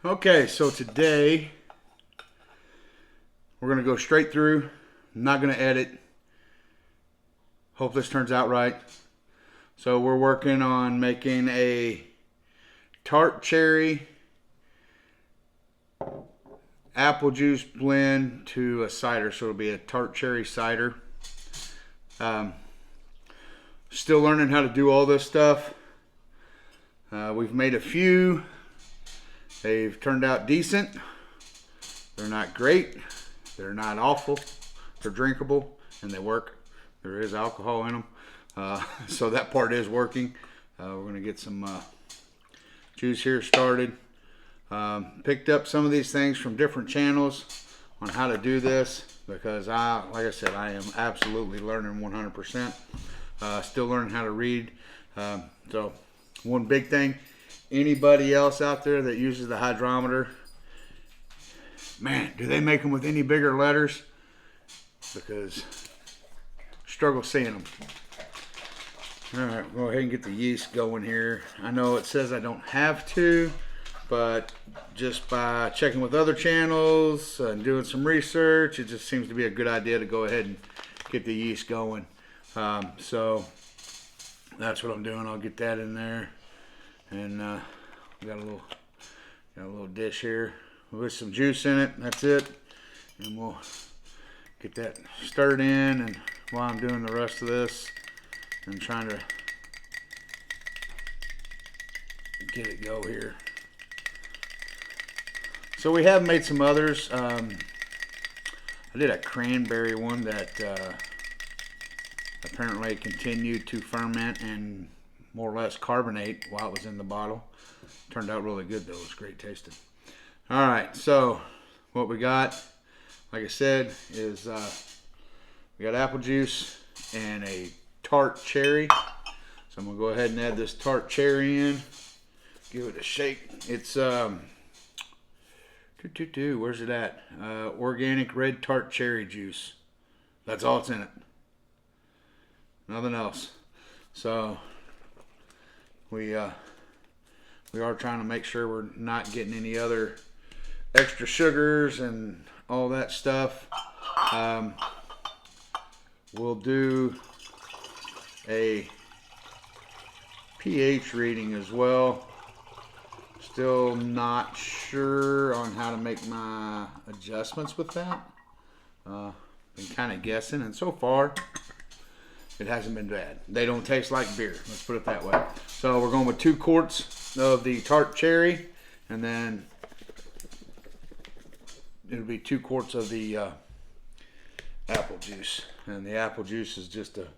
Okay, so today we're going to go straight through. I'm not going to edit. Hope this turns out right. So we're working on making a tart cherry apple juice blend to a cider. So it'll be a tart cherry cider. Still learning how to do all this stuff. We've made a few. They've turned out decent. They're not great. They're not awful. They're drinkable and they work. There is alcohol in them. So that part is working. We're going to get some juice here started. Picked up some of these things from different channels on how to do this because like I said, I am absolutely learning 100%. Still learning how to read. So one big thing, anybody else out there that uses the hydrometer, man, do they make them with any bigger letters? Because I struggle seeing them. All right, go ahead and get the yeast going here. I know it says I don't have to, but just by checking with other channels and doing some research, it just seems to be a good idea to go ahead and get the yeast going. So that's what I'm doing. I'll get that in there, and we got a little dish here with some juice in it. That's it, and we'll get that stirred in. And while I'm doing the rest of this, I'm trying to get it go here. So we have made some others. I did a cranberry one that apparently continued to ferment and more or less carbonate while it was in the bottle. Turned out really good though. It was great tasting. All right, so what we got, like I said, is we got apple juice and a tart cherry. So I'm gonna go ahead and add this tart cherry in. Give it a shake. It's where's it at? Organic red tart cherry juice. That's all it's in it. Nothing else. So we are trying to make sure we're not getting any other extra sugars and all that stuff. We'll do a pH reading as well. Still not sure on how to make my adjustments with that. Been kind of guessing, and so far it hasn't been bad. They don't taste like beer, let's put it that way. So we're going with 2 quarts of the tart cherry, and then it'll be 2 quarts of the apple juice. And the apple juice is just a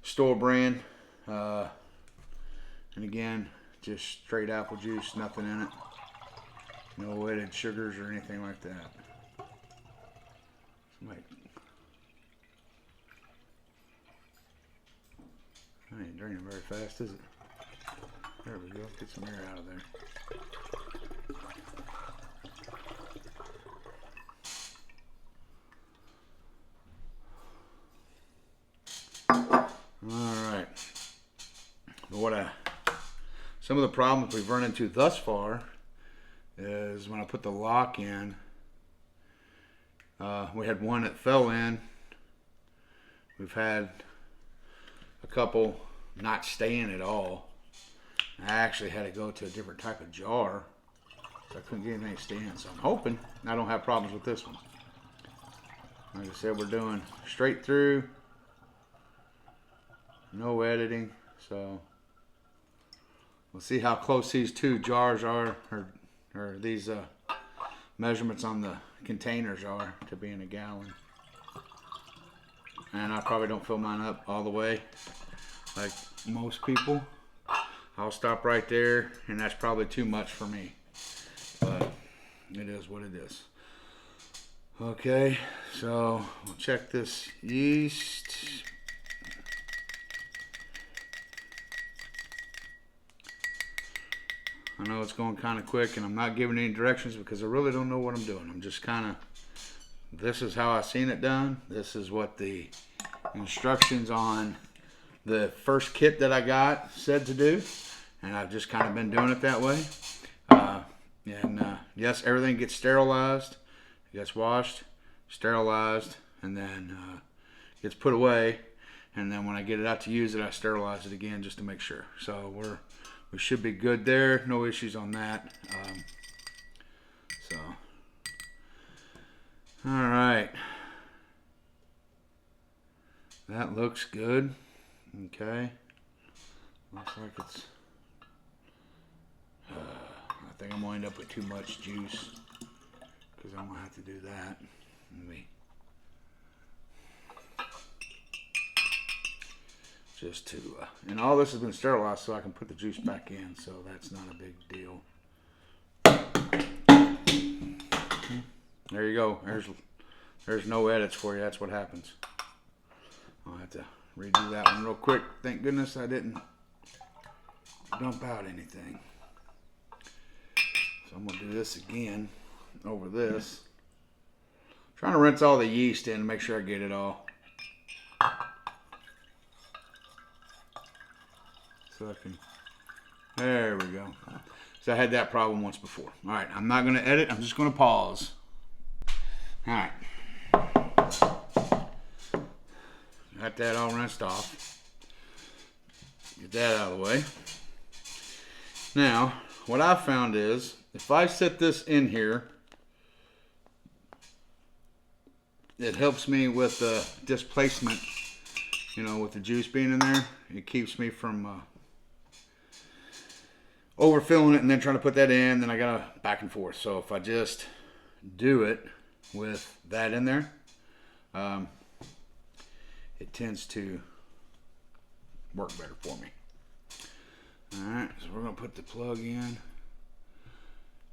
store brand. And again, just straight apple juice, nothing in it. No added sugars or anything like that. I ain't draining very fast, is it? There we go. Get some air out of there. Alright. Some of the problems we've run into thus far is when I put the lock in, we had one that fell in. We've had a couple not staying at all. I actually had to go to a different type of jar, so I couldn't get anything staying. So I'm hoping I don't have problems with this one. Like I said, we're doing straight through, no editing, so we'll see how close these 2 jars are, or these measurements on the containers are to being a gallon. And I probably don't fill mine up all the way like most people. I'll stop right there, and that's probably too much for me, but it is what it is. Okay, so we'll check this yeast. I know it's going kind of quick, and I'm not giving any directions because I really don't know what I'm doing. I'm just kind of, this is how I seen it done. This is what the instructions on the first kit that I got said to do, and I've just kind of been doing it that way. Yes, everything gets sterilized, gets washed, sterilized, and then gets put away. And then when I get it out to use it, I sterilize it again just to make sure. So we should be good there. No issues on that. All right. That looks good. Okay. Looks like it's... I think I'm going to end up with too much juice because I'm going to have to do that. Just to... and all this has been sterilized so I can put the juice back in, so that's not a big deal. There you go. There's no edits for you. That's what happens. I'll have to redo that one real quick. Thank goodness I didn't dump out anything. So I'm going to do this again over this. Trying to rinse all the yeast in and make sure I get it all. So I can... there we go. So I had that problem once before. All right, I'm not going to edit. I'm just going to pause. All right. Got that all rinsed off. Get that out of the way. Now, what I found is, if I set this in here, it helps me with the displacement, you know, with the juice being in there. It keeps me from overfilling it and then trying to put that in. Then I got to back and forth. So if I just do it with that in there, it tends to work better for me. Alright, so we're going to put the plug in.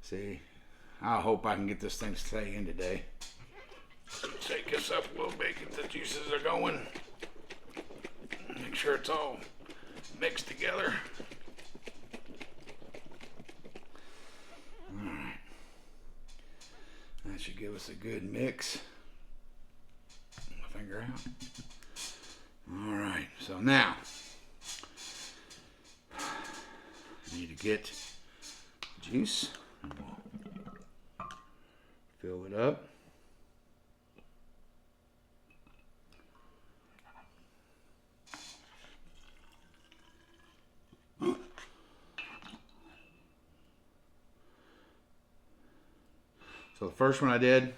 See, I hope I can get this thing to stay in today. Shake this up a little bit, get the juices are going. Make sure it's all mixed together. Alright. That should give us a good mix. Get my finger out. Alright, so now I need to get juice. And we'll fill it up. So the first one I did,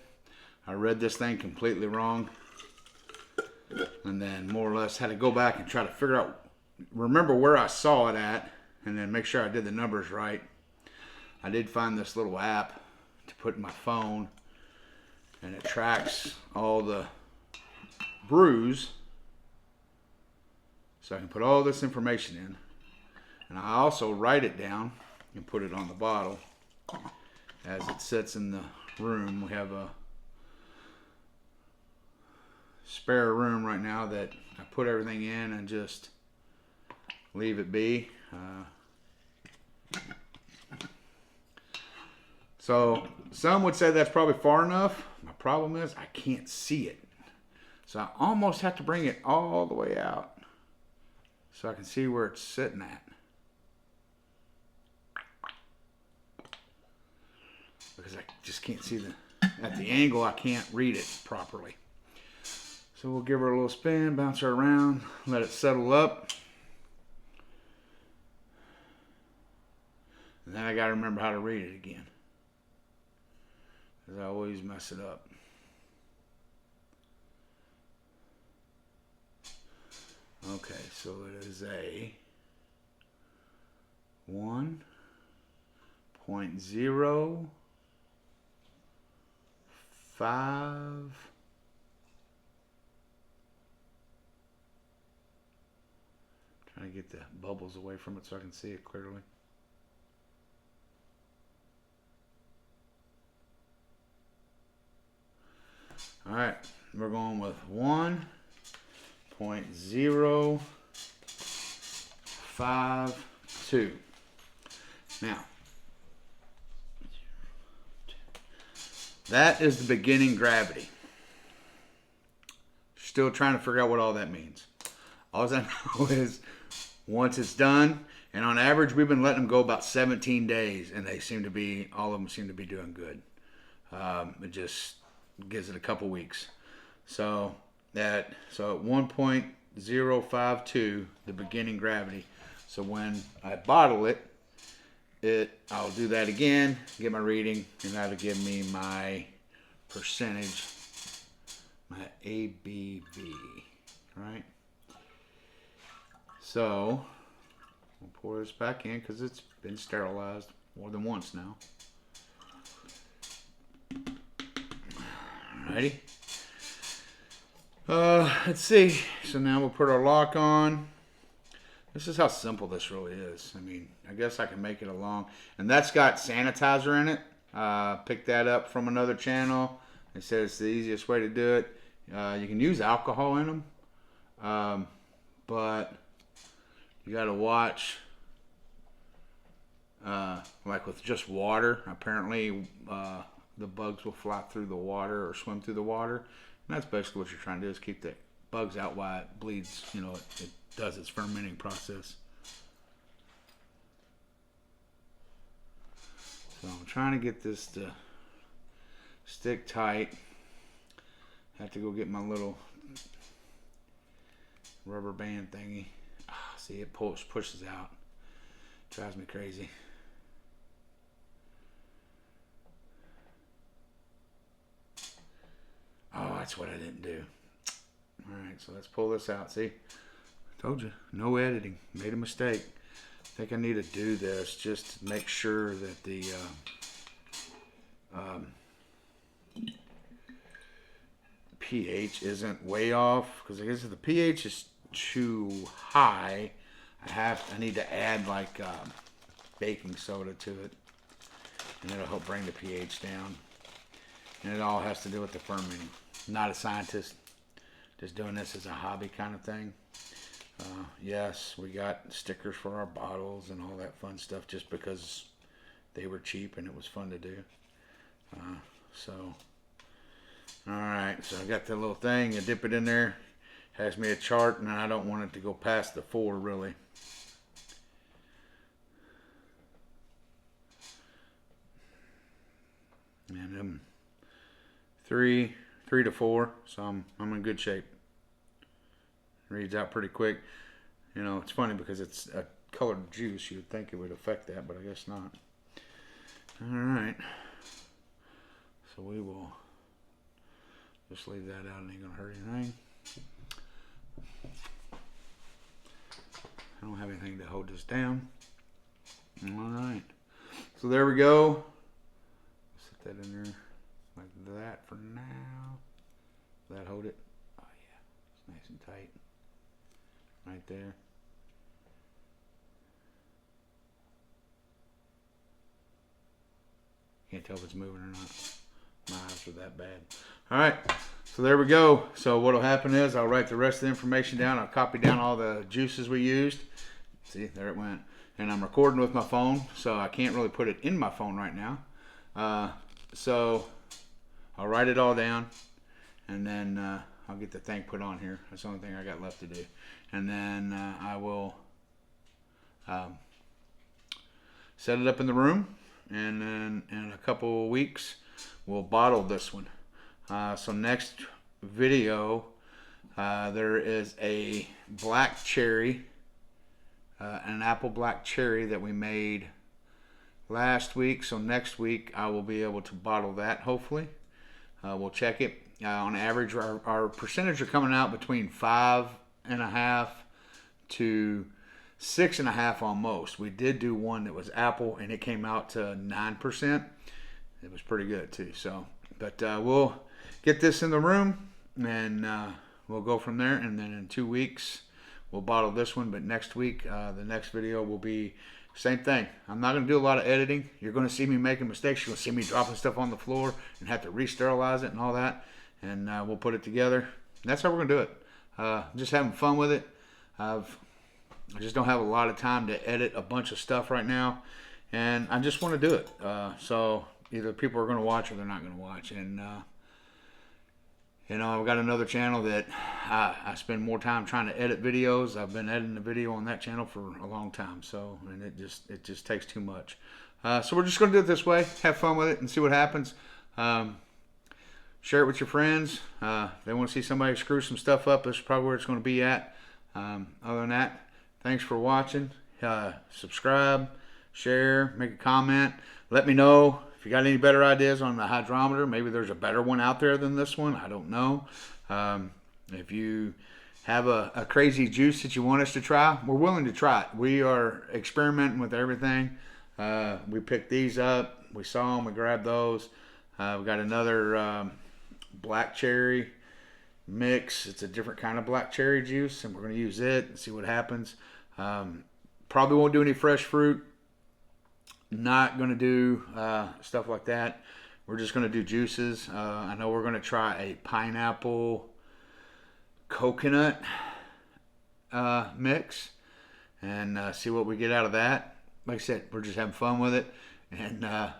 I read this thing completely wrong. And then more or less had to go back and try to figure out, remember where I saw it at, and then make sure I did the numbers right. I did find this little app to put in my phone, and it tracks all the brews, so I can put all this information in. And I also write it down and put it on the bottle as it sits in the room. We have a spare room right now that I put everything in and just leave it be. So some would say that's probably far enough. My problem is I can't see it. So I almost have to bring it all the way out so I can see where it's sitting at. Because I just can't see at the angle, I can't read it properly. So we'll give her a little spin, bounce her around, let it settle up. And then I got to remember how to read it again, because I always mess it up. Okay, so it is a 1.05. Trying to get the bubbles away from it so I can see it clearly. All right, we're going with 1.052. Now, that is the beginning gravity. Still trying to figure out what all that means. All I know is once it's done, and on average we've been letting them go about 17 days, and all of them seem to be doing good. It just gives it a couple weeks. So at 1.052, the beginning gravity. So when I bottle it, I'll do that again, get my reading, and that'll give me my percentage, my ABV, right? So we'll pour this back in because it's been sterilized more than once now. Alrighty. Let's see. So now we'll put our lock on. This is how simple this really is. I mean, I guess I can make it along. And that's got sanitizer in it. Picked that up from another channel. It says it's the easiest way to do it. You can use alcohol in them. But you got to watch. Like with just water, apparently the bugs will fly through the water or swim through the water. And that's basically what you're trying to do, is keep the bugs out while it bleeds. You know, it does its fermenting process. So I'm trying to get this to stick tight. Have to go get my little rubber band thingy. See, it pushes out. Drives me crazy. Oh, that's what I didn't do. Alright, so let's pull this out. See? Told you, no editing. Made a mistake. I think I need to do this just to make sure that the pH isn't way off. Because I guess if the pH is too high, I need to add like baking soda to it, and it'll help bring the pH down. And it all has to do with the fermenting. Not a scientist, just doing this as a hobby kind of thing. Yes, we got stickers for our bottles and all that fun stuff just because they were cheap and it was fun to do. Alright, so I got the little thing, you dip it in there, has me a chart, and I don't want it to go past the 4 really. And 3 to 4, so I'm in good shape. Reads out pretty quick. You know, it's funny because it's a colored juice. You'd think it would affect that, but I guess not. Alright. So we will just leave that out. It ain't going to hurt anything. I don't have anything to hold this down. Alright. So there we go. Set that in there like that for now. That hold it. Oh yeah. It's nice and tight. Right there. Can't tell if it's moving or not. My eyes are that bad. Alright, so there we go. So what'll happen is I'll write the rest of the information down. I'll copy down all the juices we used. See, there it went. And I'm recording with my phone, so I can't really put it in my phone right now. So I'll write it all down, and then I'll get the thing put on here. That's the only thing I got left to do. And then I will set it up in the room, and then in a couple of weeks we'll bottle this one. So next video there is a black cherry, an apple black cherry that we made last week. So next week I will be able to bottle that, hopefully. We'll check it. On average, our percentage are coming out between 5.5 to 6.5 on most. We did do one that was apple, and it came out to 9%. It was pretty good too. So, but we'll get this in the room, and we'll go from there. And then in 2 weeks, we'll bottle this one. But next week, the next video will be same thing. I'm not going to do a lot of editing. You're going to see me making mistakes. You're going to see me dropping stuff on the floor and have to re-sterilize it and all that. And we'll put it together. And that's how we're going to do it. Just having fun with it. I just don't have a lot of time to edit a bunch of stuff right now. And I just want to do it. So either people are going to watch or they're not going to watch. And You know, I've got another channel that I spend more time trying to edit videos. I've been editing the video on that channel for a long time, so, and it just takes too much. So we're just going to do it this way, have fun with it, and see what happens. Share it with your friends. They want to see somebody screw some stuff up. This is probably where it's going to be at. Other than that, thanks for watching. Subscribe, share, make a comment. Let me know if you got any better ideas on the hydrometer. Maybe there's a better one out there than this one. I don't know. If you have a crazy juice that you want us to try, we're willing to try it. We are experimenting with everything. We picked these up. We saw them. We grabbed those. We got another black cherry mix. It's a different kind of black cherry juice, and we're going to use it and see what happens. Probably won't do any fresh fruit. Not going to do stuff like that. We're just going to do juices. I know we're going to try a pineapple coconut mix and see what we get out of that. Like I said, we're just having fun with it, and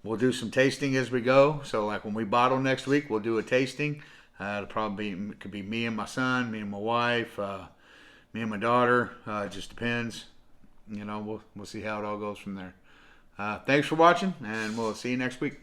we'll do some tasting as we go. So like when we bottle next week, we'll do a tasting. It'll probably be, it could be me and my son, me and my wife, me and my daughter. It just depends. You know, we'll see how it all goes from there. Thanks for watching, and we'll see you next week.